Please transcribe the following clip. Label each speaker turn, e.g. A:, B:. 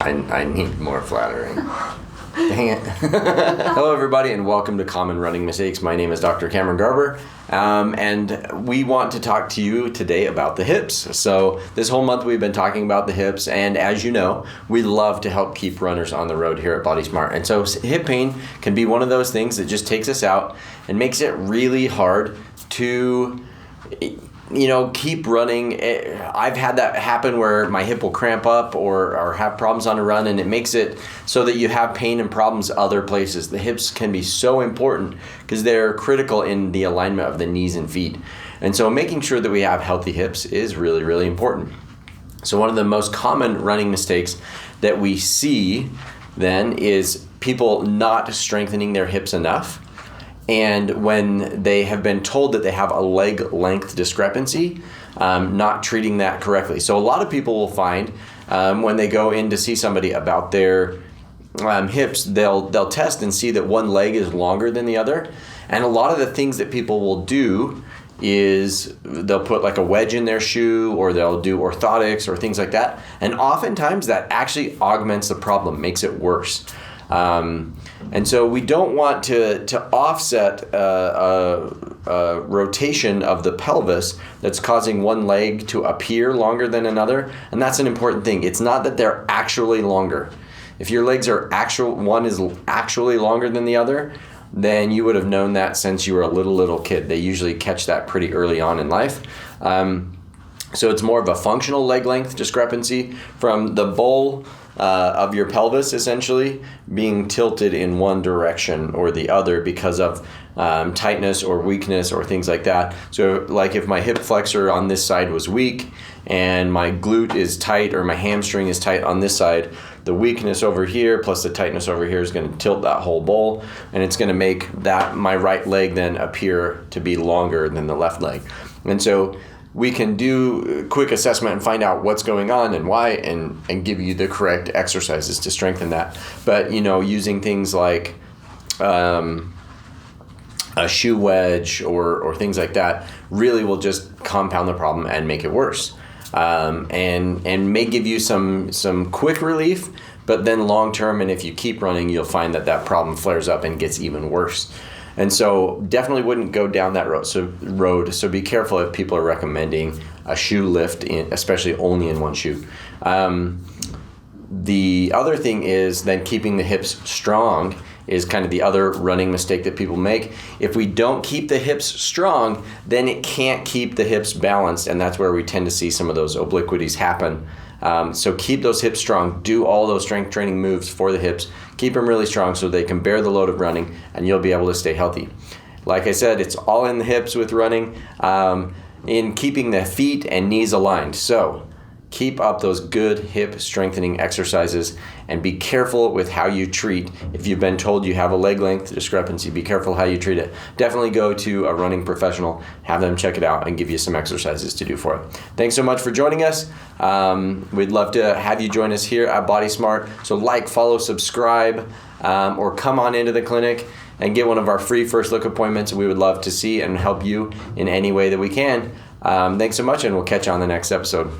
A: I need more flattering. Dang it. Hello, everybody, and welcome to Common Running Mistakes. My name is Dr. Cameron Garber, and we want to talk to you today about the hips. So this whole month we've been talking about the hips, and as you know, we love to help keep runners on the road here at Body Smart. And so hip pain can be one of those things that just takes us out and makes it really hard to keep running. I've had that happen where my hip will cramp up or have problems on a run, and it makes it so that you have pain and problems other places. The hips can be so important because they're critical in the alignment of the knees and feet. And so making sure that we have healthy hips is really, really important. So one of the most common running mistakes that we see then is people not strengthening their hips enough. And when they have been told that they have a leg length discrepancy, not treating that correctly. So a lot of people will find when they go in to see somebody about their hips, they'll test and see that one leg is longer than the other. And a lot of the things that people will do is they'll put like a wedge in their shoe, or they'll do orthotics or things like that. And oftentimes that actually augments the problem, makes it worse. And so we don't want to offset a rotation of the pelvis that's causing one leg to appear longer than another. And that's an important thing. It's not that they're actually longer. If your legs are one is actually longer than the other, then you would have known that since you were a little kid. They usually catch that pretty early on in life. So it's more of a functional leg length discrepancy from the bowl of your pelvis essentially being tilted in one direction or the other because of tightness or weakness or things like that. So like if my hip flexor on this side was weak and my glute is tight or my hamstring is tight on this side, the weakness over here plus the tightness over here is going to tilt that whole bowl, and it's going to make that my right leg then appear to be longer than the left leg. And so we can do a quick assessment and find out what's going on and why, and give you the correct exercises to strengthen that. But, using things like a shoe wedge or things like that really will just compound the problem and make it worse. And may give you some quick relief, but then long term, and if you keep running, you'll find that problem flares up and gets even worse. And so definitely wouldn't go down that road. So be careful if people are recommending a shoe lift, especially only in one shoe. The other thing is then keeping the hips strong is kind of the other running mistake that people make. If we don't keep the hips strong, then it can't keep the hips balanced, and that's where we tend to see some of those obliquities happen. So keep those hips strong. Do all those strength training moves for the hips. Keep them really strong so they can bear the load of running, and you'll be able to stay healthy. Like I said, it's all in the hips with running, in keeping the feet and knees aligned. So keep up those good hip strengthening exercises, and be careful with how you treat. If you've been told you have a leg length discrepancy, be careful how you treat it. Definitely go to a running professional, have them check it out, and give you some exercises to do for it. Thanks so much for joining us. We'd love to have you join us here at Body Smart. So follow, subscribe, or come on into the clinic and get one of our free first look appointments. We would love to see and help you in any way that we can. Thanks so much, and we'll catch you on the next episode.